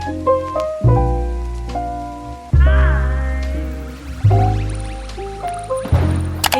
Hey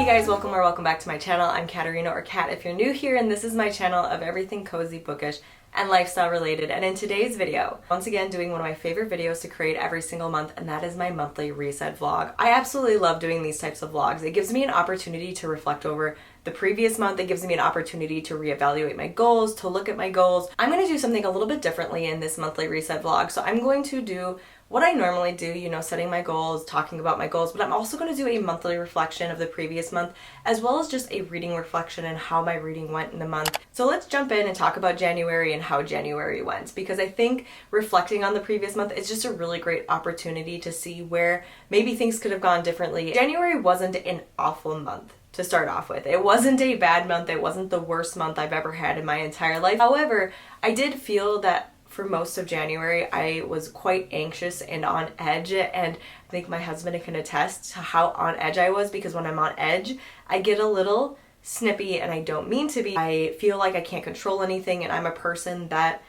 guys, welcome back to my channel. I'm Katerina, or Kat if you're new here, and this is my channel of everything cozy, bookish, and lifestyle related. And in today's video, once again doing one of my favorite videos to create every single month, and that is my monthly reset vlog. I absolutely love doing these types of vlogs. It gives me an opportunity to reflect over the previous month. It gives me an opportunity to reevaluate my goals, to look at my goals. I'm going to do something a little bit differently in this monthly reset vlog. So I'm going to do what I normally do, you know, setting my goals, talking about my goals, but I'm also going to do a monthly reflection of the previous month, as well as just a reading reflection and how my reading went in the month. So let's jump in and talk about January and how January went, because I think reflecting on the previous month is just a really great opportunity to see where maybe things could have gone differently. January wasn't an awful month to start off with. It wasn't a bad month. It wasn't the worst month I've ever had in my entire life. However, I did feel that for most of January, I was quite anxious and on edge, and I think my husband can attest to how on edge I was, because when I'm on edge, I get a little snippy, and I don't mean to be. I feel like I can't control anything, and I'm a person that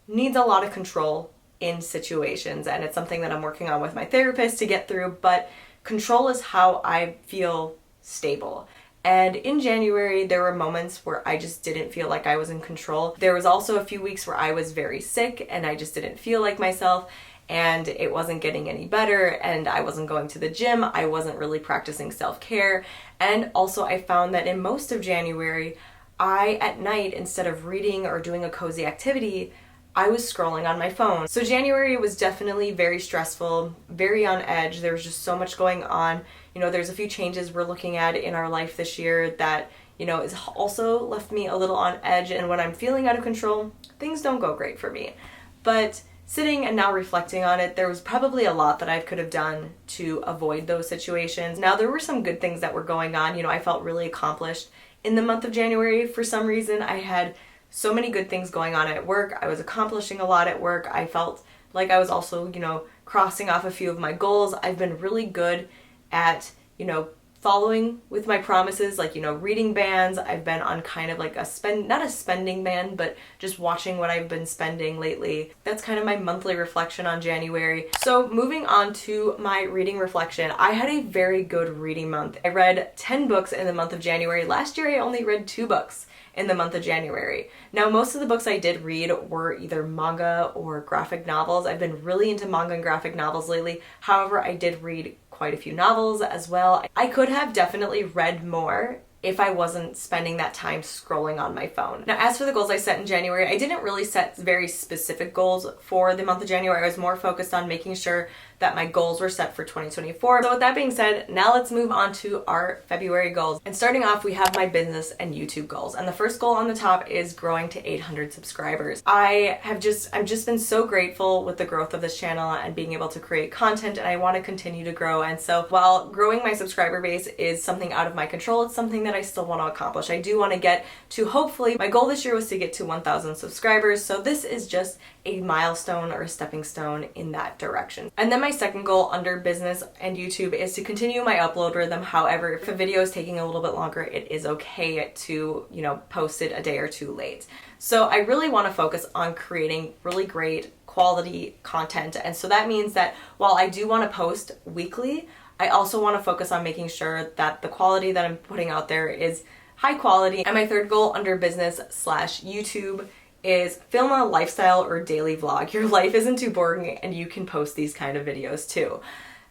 needs a lot of control in situations, and it's something that I'm working on with my therapist to get through, but control is how I feel stable. And in January, there were moments where I just didn't feel like I was in control. There was also a few weeks where I was very sick and I just didn't feel like myself, and it wasn't getting any better, and I wasn't going to the gym. I wasn't really practicing self-care. And also I found that in most of January, at night, instead of reading or doing a cozy activity, I was scrolling on my phone. So January was definitely very stressful, very on edge. There was just so much going on. You know, there's a few changes we're looking at in our life this year that, you know, is also left me a little on edge. And when I'm feeling out of control, things don't go great for me. But sitting and now reflecting on it, there was probably a lot that I could have done to avoid those situations. Now, there were some good things that were going on. You know, I felt really accomplished in the month of January. For some reason, I had so many good things going on at work. I was accomplishing a lot at work. I felt like I was also, you know, crossing off a few of my goals. I've been really good at, you know, following with my promises, like, you know, reading bans. I've been on kind of like not a spending ban, but just watching what I've been spending lately. That's kind of my monthly reflection on January. So moving on to my reading reflection, I had a very good reading month. I read 10 books in the month of January. Last year, I only read 2 books in the month of January. Now, most of the books I did read were either manga or graphic novels. I've been really into manga and graphic novels lately. However, I did read quite a few novels as well. I could have definitely read more if I wasn't spending that time scrolling on my phone. Now, as for the goals I set in January, I didn't really set very specific goals for the month of January. I was more focused on making sure that my goals were set for 2024. So with that being said, now let's move on to our February goals. And starting off, we have my business and YouTube goals. And the first goal on the top is growing to 800 subscribers. I've just been so grateful with the growth of this channel and being able to create content, and I want to continue to grow. And so while growing my subscriber base is something out of my control, it's something that I still want to accomplish. I do want to get to, hopefully, my goal this year was to get to 1,000 subscribers. So this is just a milestone or a stepping stone in that direction. And then my second goal under business and YouTube is to continue my upload rhythm. However, if a video is taking a little bit longer, it is okay to, you know, post it a day or two late. So I really want to focus on creating really great quality content. And so that means that while I do want to post weekly, I also want to focus on making sure that the quality that I'm putting out there is high quality. And my third goal under business / YouTube is film a lifestyle or daily vlog. Your life isn't too boring and you can post these kind of videos too.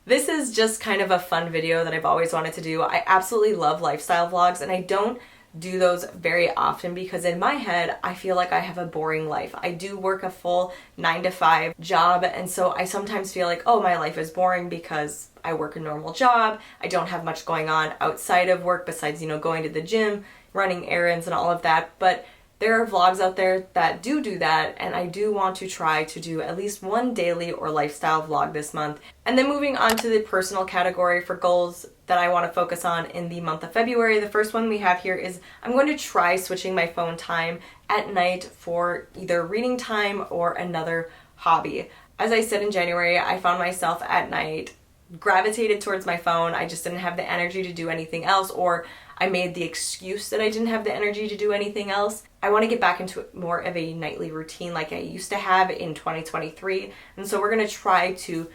This is just kind of a fun video that I've always wanted to do. I absolutely love lifestyle vlogs, and I don't do those very often because in my head, I feel like I have a boring life. I do work a full 9-to-5 job, and so I sometimes feel like, oh, my life is boring because I work a normal job. I don't have much going on outside of work besides, you know, going to the gym, running errands and all of that. But there are vlogs out there that do that, and I do want to try to do at least one daily or lifestyle vlog this month. And then moving on to the personal category for goals that I want to focus on in the month of February. The first one we have here is I'm going to try switching my phone time at night for either reading time or another hobby. As I said in January, I found myself at night gravitated towards my phone. I just didn't have the energy to do anything else, or I made the excuse that I didn't have the energy to do anything else. I want to get back into more of a nightly routine like I used to have in 2023. And so we're going to try to,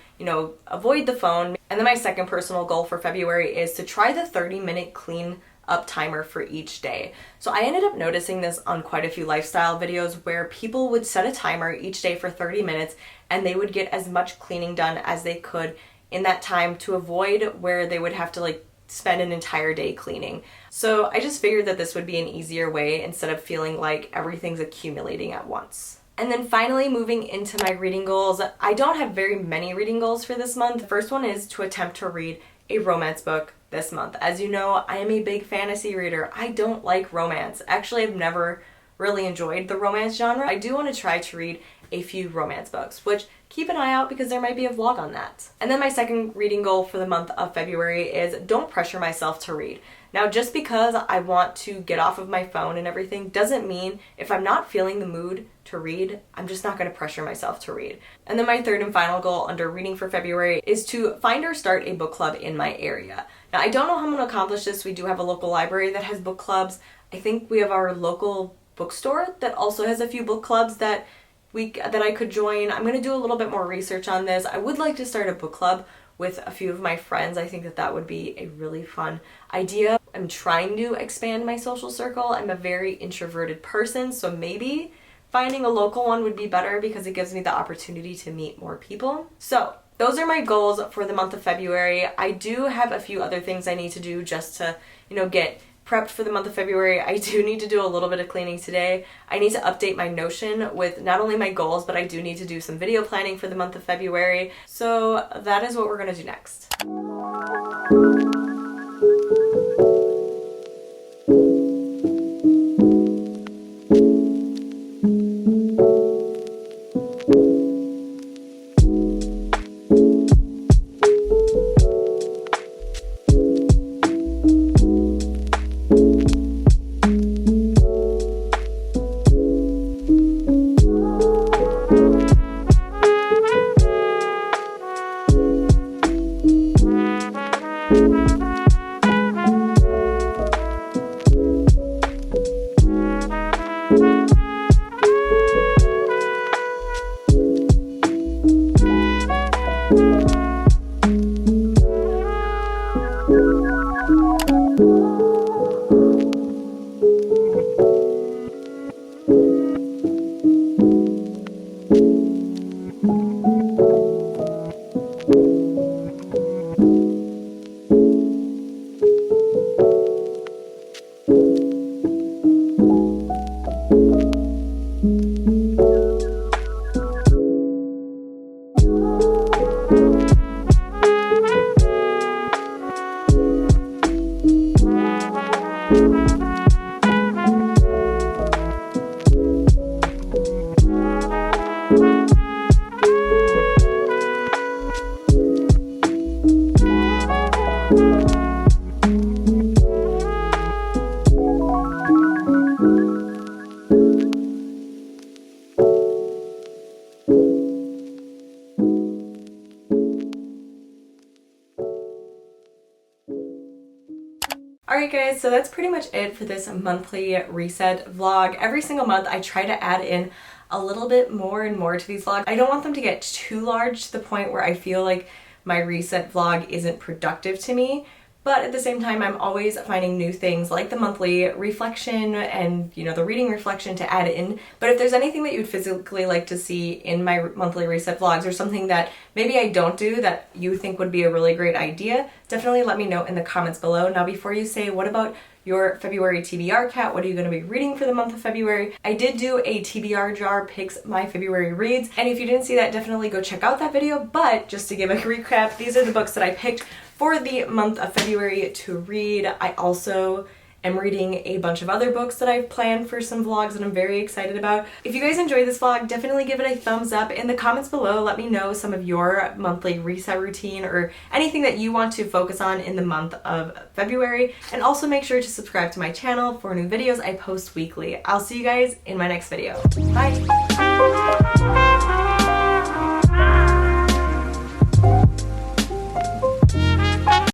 avoid the phone. And then my second personal goal for February is to try the 30-minute clean up timer for each day. So I ended up noticing this on quite a few lifestyle videos where people would set a timer each day for 30 minutes and they would get as much cleaning done as they could in that time to avoid where they would have to spend an entire day cleaning. So I just figured that this would be an easier way instead of feeling like everything's accumulating at once. And then finally, moving into my reading goals, I don't have very many reading goals for this month. The first one is to attempt to read a romance book this month. As you know, I am a big fantasy reader. I don't like romance. Actually, I've never really enjoyed the romance genre. I do want to try to read a few romance books, which keep an eye out because there might be a vlog on that. And then my second reading goal for the month of February is don't pressure myself to read. Now, just because I want to get off of my phone and everything doesn't mean if I'm not feeling the mood to read, I'm just not going to pressure myself to read. And then my third and final goal under reading for February is to find or start a book club in my area. Now, I don't know how I'm going to accomplish this. We do have a local library that has book clubs. I think we have our local bookstore that also has a few book clubs that I could join. I'm going to do a little bit more research on this. I would like to start a book club with a few of my friends. I think that would be a really fun idea. I'm trying to expand my social circle. I'm a very introverted person, so maybe finding a local one would be better because it gives me the opportunity to meet more people. So those are my goals for the month of February. I do have a few other things I need to do just to, get prepped for the month of February. I do need to do a little bit of cleaning today. I need to update my Notion with not only my goals, but I do need to do some video planning for the month of February. So that is what we're going to do next. Alright guys, so that's pretty much it for this monthly reset vlog. Every single month I try to add in a little bit more and more to these vlogs. I don't want them to get too large to the point where I feel like my reset vlog isn't productive to me. But at the same time, I'm always finding new things like the monthly reflection and, the reading reflection to add in. But if there's anything that you'd physically like to see in my monthly reset vlogs or something that maybe I don't do that you think would be a really great idea, definitely let me know in the comments below. Now, before you say, what about your February TBR, Kat? What are you going to be reading for the month of February? I did do a TBR jar picks my February reads, and if you didn't see that, definitely go check out that video. But just to give a recap, these are the books that I picked for the month of February to read. I also am reading a bunch of other books that I've planned for some vlogs that I'm very excited about. If you guys enjoyed this vlog, definitely give it a thumbs up. In the comments below, let me know some of your monthly reset routine or anything that you want to focus on in the month of February. And also make sure to subscribe to my channel for new videos I post weekly. I'll see you guys in my next video. Bye!